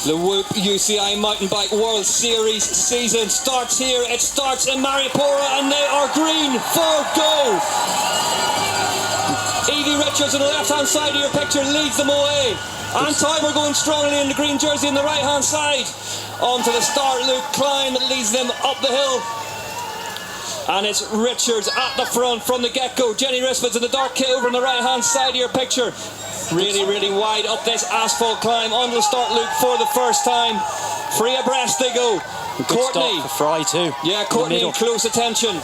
The Whoop UCI Mountain Bike World Series season starts here. It starts in Mairiporã and they are green for go. Evie Richards on the left-hand side of your picture leads them away. And Tiber going strongly in the green jersey on the right-hand side. Onto the start loop climb that leads them up the hill. And it's Richards at the front from the get-go. Jenny Risford's in the dark kit over on the right-hand side of your picture. Really, really wide up this asphalt climb onto the start loop for the first time. Free abreast they go. Courtney. For Fry too. Yeah, Courtney in close attention.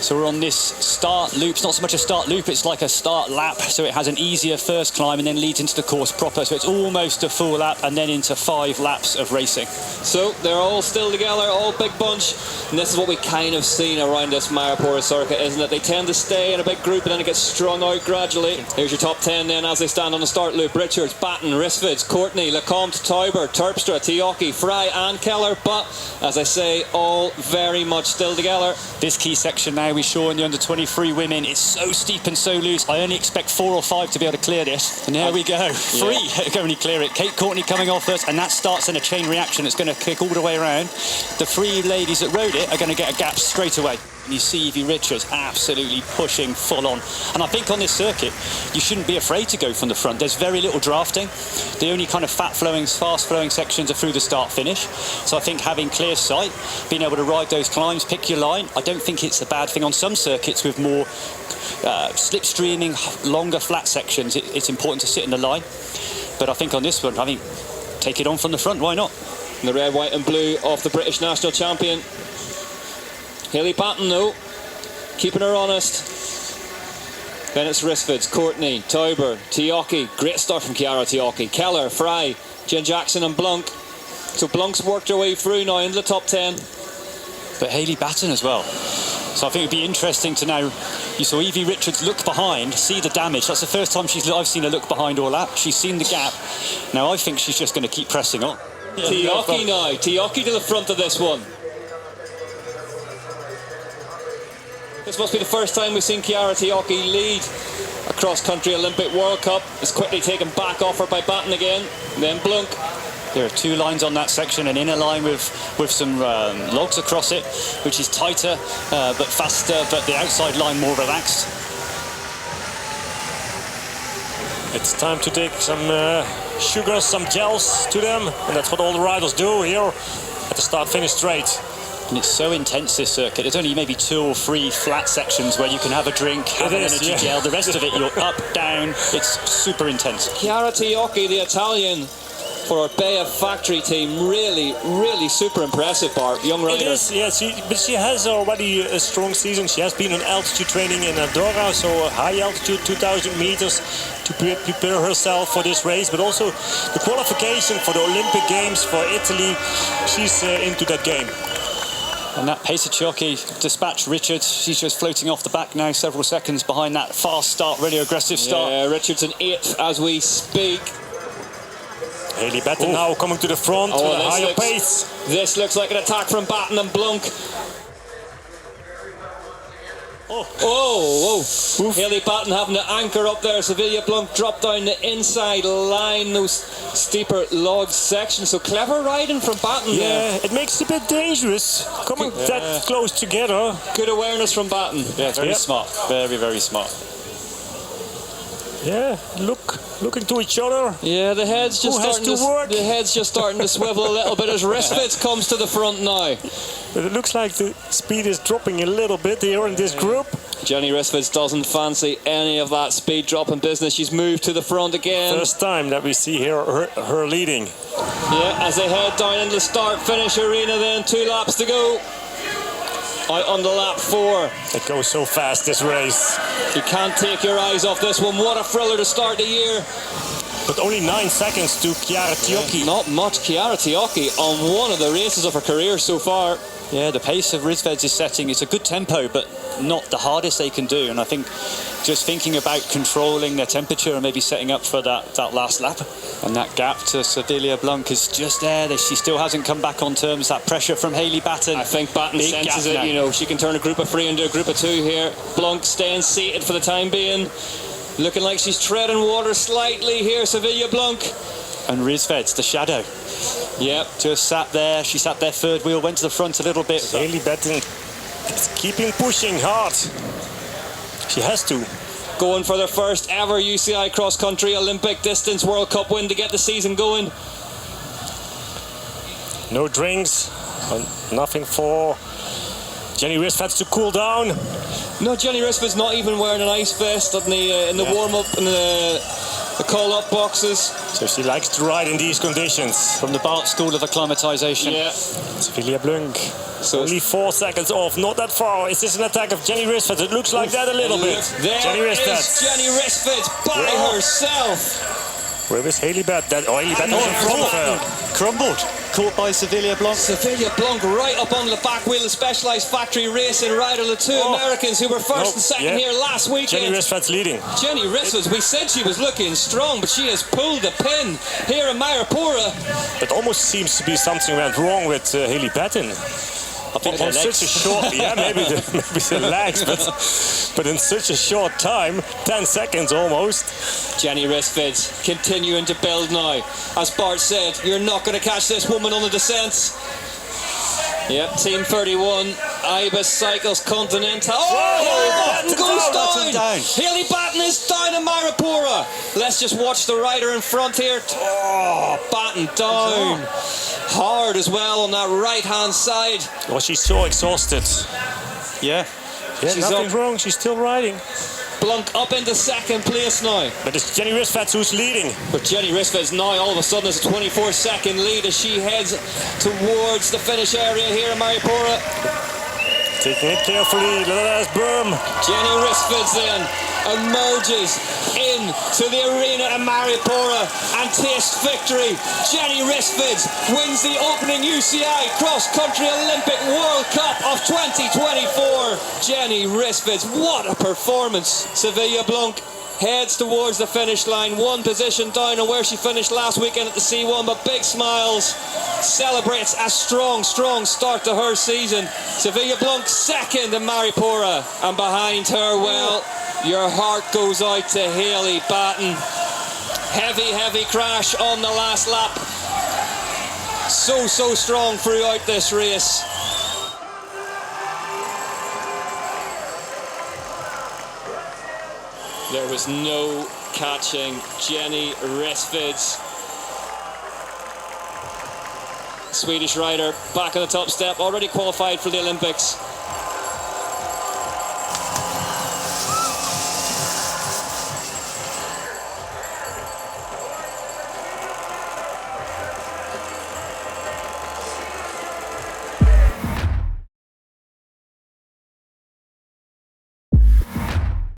So we're on this start loop. It's not so much a start loop, it's like a start lap. So it has an easier first climb and then leads into the course proper. So it's almost a full lap and then into 5 laps of racing. So they're all still together, all big bunch. And this is what we kind of seen around this Mairiporã circuit, isn't it? They tend to stay in a big group and then it gets strung out gradually. Here's your top 10 then as they stand on the start loop. Richards, Batten, Risvids, Courtney, Lecomte, Tiber, Terpstra, Tioki, Fry and Keller. But, as I say, all very much still together. This key section now we saw in the under-23 women, it's so steep and so loose. I only expect 4 or 5 to be able to clear this. And there we go. 3 can only clear it. Kate Courtney coming off first, and that starts in a chain reaction. It's going to kick all the way around. The 3 ladies that rode it are going to get a gap straight away. And you see Evie Richards absolutely pushing full on. And I think on this circuit, you shouldn't be afraid to go from the front. There's very little drafting. The only kind of fast-flowing sections are through the start-finish. So I think having clear sight, being able to ride those climbs, pick your line, I don't think it's a bad thing. On some circuits with more slipstreaming, longer flat sections, it's important to sit in the line. But I think on this one, take it on from the front, why not? And the red, white and blue of the British national champion. Hayley Batten, though, keeping her honest. Then it's Risvids, Courtney, Tiber, Tioki. Great start from Chiara Tioki. Keller, Fry, Jen Jackson and Blunk. So Blunk's worked her way through now into the top 10. But Hayley Batten as well. So I think it'd be interesting to know. You saw Evie Richards look behind, see the damage. That's the first time I've seen her look behind all that. She's seen the gap. Now I think she's just going to keep pressing on. Tioki now. Tioki to the front of this one. This must be the first time we've seen Chiara Tioki lead a cross-country Olympic World Cup. It's quickly taken back off her by Batten again. And then Blunk. There are 2 lines on that section, an inner line with some logs across it, which is tighter but faster, but the outside line more relaxed. It's time to take some sugars, some gels to them, and that's what all the riders do here at the start-finish straight. And it's so intense, this circuit. There's only maybe 2 or 3 flat sections where you can have a drink, have an energy gel. The rest of it, you're up, down. It's super intense. Chiara Tioki, the Italian, for our Bayer factory team, really, really super impressive, Bart. Young rider. It is, yes, but she has already a strong season. She has been on altitude training in Andorra, so high altitude, 2,000 meters, to prepare herself for this race, but also the qualification for the Olympic Games for Italy. She's into that game. And that Pacer Tioki dispatched Richards. She's just floating off the back now, several seconds behind that fast start, really aggressive start. Yeah, Richards in 8th as we speak. Hayley Batten now coming to the front with a higher pace. This looks like an attack from Batten and Blunk. Hayley Batten having to anchor up there. Sevilla Blunk dropped down the inside line, those steeper log sections. So clever riding from Batten there. Yeah, it makes it a bit dangerous coming that close together. Good awareness from Batten. Yeah, very smart. Very, very smart. Yeah, looking to each other. Yeah, the head's just starting to swivel a little bit as Risvids comes to the front now. But it looks like the speed is dropping a little bit here in this group. Jenny Risvids doesn't fancy any of that speed drop in business. She's moved to the front again. First time that we see here her leading. Yeah, as they head down into the start-finish arena then, 2 laps to go. Out on the lap 4. It goes so fast, this race. You can't take your eyes off this one. What a thriller to start the year. But only 9 seconds to Chiara Tioki. Not much. Chiara Tioki on one of the races of her career so far. Yeah, the pace of Risvids is setting. It's a good tempo, but not the hardest they can do. And I think just thinking about controlling their temperature and maybe setting up for that last lap. And that gap to Sevilla Blunk is just there. She still hasn't come back on terms. That pressure from Hayley Batten. I think Batten senses it. You know, she can turn a group of 3 into a group of 2 here. Blunk staying seated for the time being. Looking like she's treading water slightly here, Sevilla Blunk. And Risved's the shadow. Yep, just sat there. She sat there third wheel, went to the front a little bit. Haley Batten is keeping pushing hard. She has to. Going for their first ever UCI cross-country Olympic distance World Cup win to get the season going. No drinks, nothing for Jenny Risved's to cool down. No, Jenny Risved's not even wearing an ice vest in the warm-up and the call-up boxes. So she likes to ride in these conditions. From the Bart School of Acclimatization. Yeah. Sevilla Blunk. So only 4 seconds off, not that far. Is this an attack of Jenny Risved? It looks like that a little bit. There Jenny Risved. is Jenny Risved by herself. Where is Haley Batten? Haley Batten was in front of her. Crumbled. Caught by Sevilla Blunk. Sevilla Blunk right up on the back wheel of Specialized Factory Racing rider, the two Americans who were first and second here last weekend. Jenny Risved's leading. Jenny Risved, we said she was looking strong, but she has pulled the pin here in Mairiporã. It almost seems to be something went wrong with Haley Batten. I think on such a short, maybe the legs, but in such a short time, 10 seconds almost. Jenny Risved continuing to build now. As Bart said, you're not going to catch this woman on the descents. Yep, Team 31, Ibis Cycles Continental. Haley Batten goes down. Haley Batten is down in Mairiporã. Let's just watch the rider in front here. Batten down. Hard as well on that right-hand side. Oh, she's so exhausted. Yeah, she's nothing's wrong. She's still riding. Blunk up into second place now. But it's Jenny Risved who's leading. But Jenny Risved's now all of a sudden is a 24-second lead as she heads towards the finish area here in Mairiporã. Taking it carefully, let us berm. Jenny Risved then emerges into the arena in Mairiporã and tastes victory. Jenny Risved wins the opening UCI Cross-Country Olympic World Cup of 2024. Jenny Risved, what a performance. Sevilla Blunk heads towards the finish line, one position down on where she finished last weekend at the C1, but big smiles, celebrates a strong start to her season. Sevilla Blunk second in Mairiporã, and behind her, well, your heart goes out to Haley Batten. Heavy crash on the last lap. So strong throughout this race. There was no catching Jenny Risved. Swedish rider back on the top step, already qualified for the Olympics.